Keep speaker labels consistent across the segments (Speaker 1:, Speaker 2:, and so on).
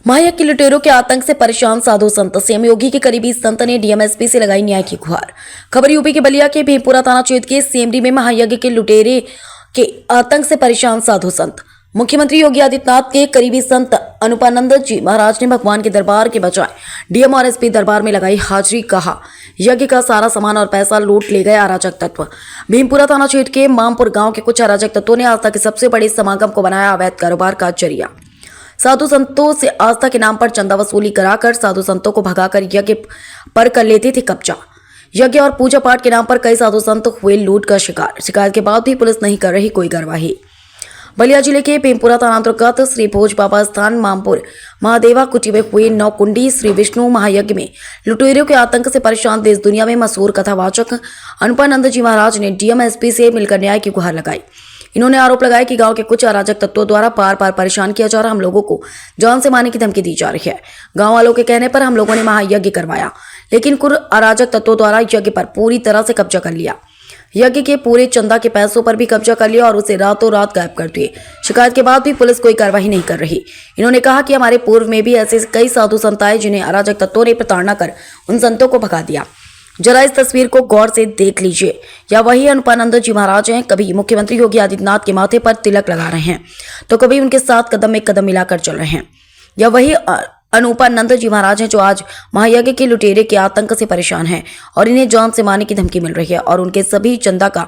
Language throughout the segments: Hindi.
Speaker 1: महायज्ञ के लुटेरों के आतंक से परेशान साधु संत सीएम योगी के करीबी संत ने डीएमएसपी से लगाई न्याय की गुहार। खबर यूपी के बलिया के भीमपुरा थाना क्षेत्र के सीएमडी में महायज्ञ के लुटेरे के आतंक से परेशान साधु संत। मुख्यमंत्री योगी आदित्यनाथ के करीबी संत अनुपानंद जी महाराज ने भगवान के दरबार के बजाय डीएम और एसपी दरबार में लगाई हाजिरी। कहा, यज्ञ का सारा सामान और पैसा लूट ले गए अराजक तत्व। भीमपुरा थाना क्षेत्र के मामपुर गांव के कुछ अराजक तत्वों ने आस्था के सबसे बड़े समागम को बनाया अवैध कारोबार का जरिया। साधु संतों से आस्था के नाम पर चंदा वसूली कराकर साधु संतों को भगाकर यज्ञ पर कर लेते थे कब्जा। यज्ञ और पूजा पाठ के नाम पर कई साधु संत हुए लूट का शिकार। शिकायत के बाद भी पुलिस नहीं कर रही कोई कार्यवाही। बलिया जिले के भीमपुरा थाना अंतर्गत श्री भोज बाबा स्थान मामपुर महादेवा कुटी में हुए नौकुंडी श्री विष्णु महायज्ञ में लुटेरों के आतंक से परेशान देश दुनिया में मशहूर कथावाचक अनुपानंद जी महाराज ने डीएम एसपी से मिलकर न्याय की गुहार लगाई। इन्होंने आरोप लगाया कि गांव के कुछ अराजक तत्वों द्वारा बार बार परेशान किया जा रहा, हम लोगों को जान से मारने की धमकी दी जा रही है। गांव वालों के कहने पर हम लोगों ने महायज्ञ करवाया, लेकिन कुछ अराजक तत्वों द्वारा यज्ञ पर पूरी तरह से कब्जा कर लिया। यज्ञ के पूरे चंदा के पैसों पर भी कब्जा कर लिया और उसे रातों रात गायब कर दिए। शिकायत के बाद भी पुलिस कोई कार्रवाई नहीं कर रही। इन्होंने कहा कि हमारे पूर्व में भी ऐसे कई साधु संत आए जिन्हें अराजक तत्वों ने प्रताड़ना कर उन संतों को भगा दिया। जरा इस तस्वीर को गौर से देख लीजिए। या वही अनुपानंद जी महाराज हैं, कभी मुख्यमंत्री योगी आदित्यनाथ के माथे पर तिलक लगा रहे हैं तो कभी उनके साथ कदम में कदम मिलाकर चल रहे हैं। या वही अनुपानंद जी महाराज हैं जो आज महायज्ञ के लुटेरे के आतंक से परेशान हैं और इन्हें जान से मारने की धमकी मिल रही है और उनके सभी चंदा का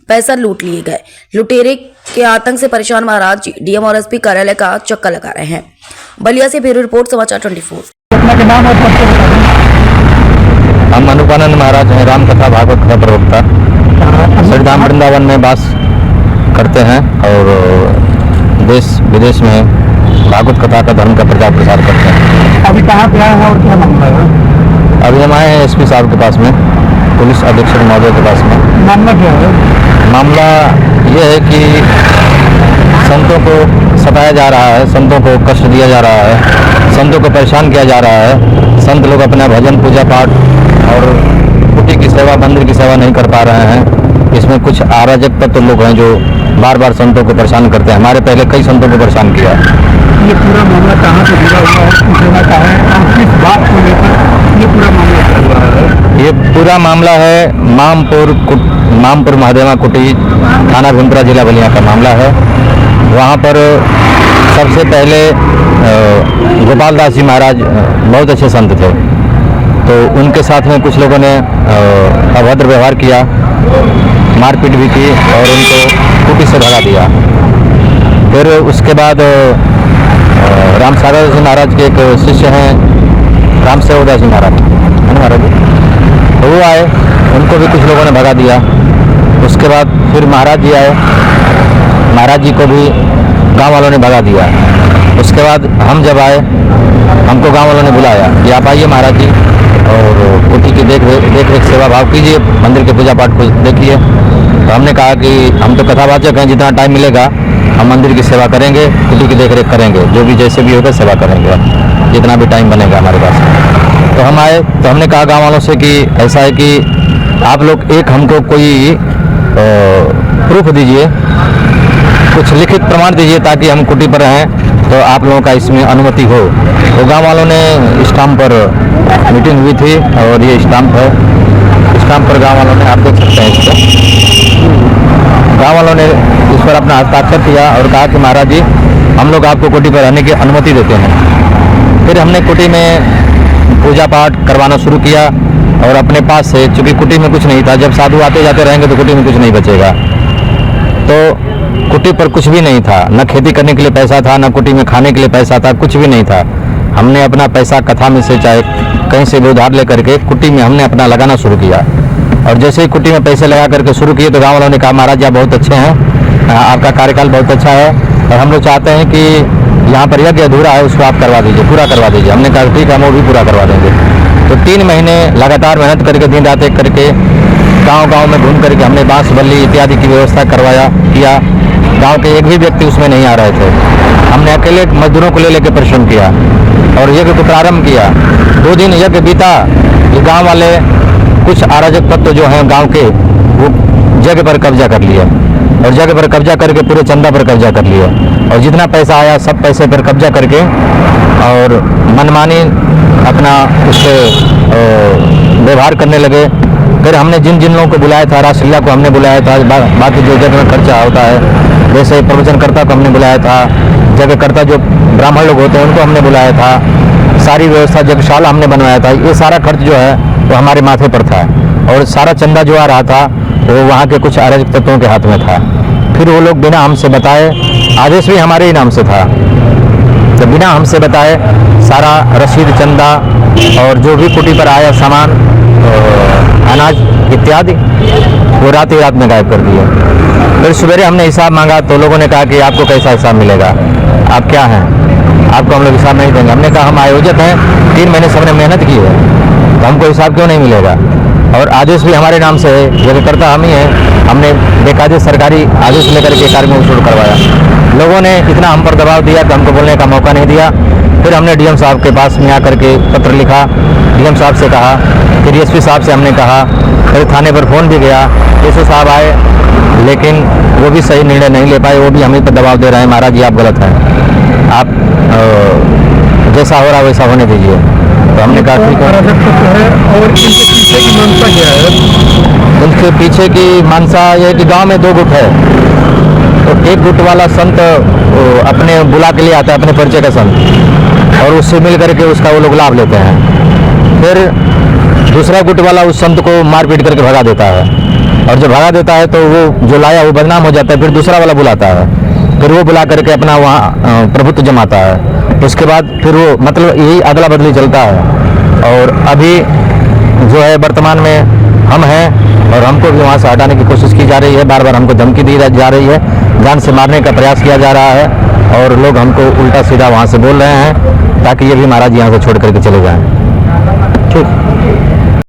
Speaker 1: पैसा लूट लिए गए। लुटेरे के आतंक से परेशान महाराज जी डीएम और एसपी कार्यालय का चक्कर लगा रहे हैं। बलिया से ब्यूरो रिपोर्ट, समाचार 24।
Speaker 2: हम अनुपानंद महाराज हैं, राम कथा भागवत का प्रवक्ता। श्रीधाम वृंदावन में वास करते हैं और देश विदेश में भागवत कथा का धर्म का प्रचार प्रसार करते हैं।
Speaker 3: अभी कहाँ पे आए हैं और क्या मामला है?
Speaker 2: अभी हम आए हैं एसपी साहब के पास में, पुलिस अधीक्षक महोदय के पास में।
Speaker 3: मामला क्या है?
Speaker 2: मामला ये है कि संतों को सताया जा रहा है, संतों को कष्ट दिया जा रहा है, संतों को परेशान किया जा रहा है। संत लोग अपना भजन पूजा पाठ और कुटी की सेवा, मंदिर की सेवा नहीं कर पा रहे हैं। इसमें कुछ अराजक तत्व लोग हैं जो बार बार संतों को परेशान करते हैं। हमारे पहले कई संतों को परेशान किया।
Speaker 3: ये पूरा मामला कहाँ से जुड़ा हुआ है, किस जगह का है और किस बात को लेकर ये पूरा मामला चल रहा है?
Speaker 2: ये पूरा मामला है मामपुर महादेवा कुटी, थाना भीमपुरा, जिला बलिया का मामला है। वहाँ पर सबसे पहले गोपाल दास जी महाराज बहुत अच्छे संत थे, तो उनके साथ में कुछ लोगों ने अभद्र व्यवहार किया, मारपीट भी की और उनको कुटी से भगा दिया। फिर उसके बाद राम सागर जी महाराज के एक शिष्य हैं, राम सेवदास जी महाराज है ना महाराज जी, तो वो आए, उनको भी कुछ लोगों ने भगा दिया। उसके बाद फिर महाराज जी आए, महाराज जी को भी गांव वालों ने भगा दिया। उसके बाद हम जब आए, हमको गांव वालों ने बुलाया कि आप आइए महाराज जी और कुटी की देख रेख सेवा भाव कीजिए, मंदिर के पूजा पाठ को देखिए। तो हमने कहा कि हम तो कथावाचक हैं, जितना टाइम मिलेगा हम मंदिर की सेवा करेंगे, कुटी की देख रेख करेंगे, जो भी जैसे भी होगा सेवा करेंगे, जितना भी टाइम बनेगा हमारे पास। तो हम आए तो हमने कहा गाँव वालों से कि ऐसा है कि आप लोग एक हमको कोई प्रूफ दीजिए, कुछ लिखित प्रमाण दीजिए ताकि हम कुटी पर रहें, तो आप लोगों का इसमें अनुमति हो। तो गांव वालों ने स्टाम्प पर मीटिंग हुई थी और ये स्टाम्प है। स्टाम्प पर गांव वालों ने, आप देख सकते हैं इसको, गांव वालों ने इस पर अपना हस्ताक्षर किया और कहा कि महाराज जी हम लोग आपको कुटी पर रहने की अनुमति देते हैं। फिर हमने कुटी में पूजा पाठ करवाना शुरू किया और अपने पास से, चूँकि कुटी में कुछ नहीं था, जब साधु आते जाते रहेंगे तो कुटी में कुछ नहीं बचेगा, तो कुटी पर कुछ भी नहीं था, न खेती करने के लिए पैसा था, न कुटी में खाने के लिए पैसा था, कुछ भी नहीं था। हमने अपना पैसा कथा में से चाहे कहीं से भी उधार लेकर के कुटी में हमने अपना लगाना शुरू किया। और जैसे ही कुटी में पैसे लगा करके शुरू किए तो गाँव वालों ने कहा महाराज जी आप बहुत अच्छे हैं, आपका कार्यकाल बहुत अच्छा है और हम लोग चाहते हैं कि यहाँ पर यज्ञ अधूरा है उसको आप करवा दीजिए, पूरा करवा दीजिए। हमने कहा ठीक है, हम वो भी पूरा करवा देंगे। तो 3 महीने लगातार मेहनत करके, दिन रात एक करके, गांव-गांव में घूम करके हमने बांस बल्ली इत्यादि की व्यवस्था किया। गांव के एक भी व्यक्ति उसमें नहीं आ रहे थे। हमने अकेले मजदूरों को ले लेकर परिश्रम किया और यज्ञ को प्रारंभ किया। 2 दिन यज्ञ बीता, ये गांव वाले कुछ अराजक तत्व जो हैं गांव के, वो जगह पर कब्जा कर लिया। और जगह पर कब्जा करके पूरे चंदा पर कब्जा कर लिया और जितना पैसा आया सब पैसे पर कब्जा करके और मनमानी अपना उससे व्यवहार करने लगे। फिर हमने जिन जिन लोगों को बुलाया था, रासलीला को हमने बुलाया था, बाकी जो जगह में खर्चा होता है, जैसे प्रवचनकर्ता को हमने बुलाया था, जगहकर्ता जो ब्राह्मण लोग होते हैं उनको हमने बुलाया था, सारी व्यवस्था जगशाला हमने बनवाया था। ये सारा खर्च जो है वो हमारे माथे पर था और सारा चंदा जो आ रहा था वो वहाँ के कुछ अराजक तत्वों के हाथ में था। फिर वो लोग बिना हमसे बताए, आदेश भी हमारे ही नाम से था, तो बिना हमसे बताए सारा रसीद, चंदा और जो भी कुटी पर आया सामान, अनाज इत्यादि वो रात ही रात में गायब कर दिए। फिर सवेरे हमने हिसाब मांगा तो लोगों ने कहा कि आपको कैसा हिसाब मिलेगा, आप क्या हैं, आपको हम लोग हिसाब नहीं देंगे। हमने कहा हम आयोजक हैं, 3 महीने से हमने मेहनत की है, तो हमको हिसाब क्यों नहीं मिलेगा। और आदेश भी हमारे नाम से है, जगहकर्ता हम ही हैं, हमने बेकायदे सरकारी आदेश लेकर के कार्य में शुरू करवाया। लोगों ने इतना हम पर दबाव दिया कि हमको बोलने का मौका नहीं दिया। फिर हमने डीएम साहब के पास में आकर के पत्र लिखा, डीएम साहब से कहा, फिर एसपी साहब से हमने कहा, फिर थाने पर फ़ोन भी गया, एसओ साहब आए, लेकिन वो भी सही निर्णय नहीं ले पाए। वो भी हमें पर दबाव दे रहे हैं, महाराज जी आप गलत हैं, आप जैसा हो रहा वैसा होने दीजिए। तो हमने कहा ठीक है।
Speaker 3: और इनके पीछे की मंशा क्या है?
Speaker 2: उनके पीछे की मानसा ये है कि गांव में 2 गुट है, तो एक गुट वाला संत अपने बुला के लिए आता है, अपने परिचय का संत, और उससे मिल करके उसका वो लोग लाभ लेते हैं। फिर दूसरा गुट वाला उस संत को मार पीट करके भगा देता है, और जब भगा देता है तो वो जो लाया वो बदनाम हो जाता है। फिर दूसरा वाला बुलाता है, फिर वो बुला करके अपना वहाँ प्रभुत्व जमाता है। उसके बाद फिर वो मतलब यही अदला बदली चलता है। और अभी जो है वर्तमान में हम हैं और हमको भी वहाँ से हटाने की कोशिश की जा रही है, बार बार हमको धमकी दी जा रही है, जान से मारने का प्रयास किया जा रहा है और लोग हमको उल्टा सीधा वहाँ से बोल रहे हैं ताकि ये भी महाराज यहाँ से छोड़ करके चले जाएं।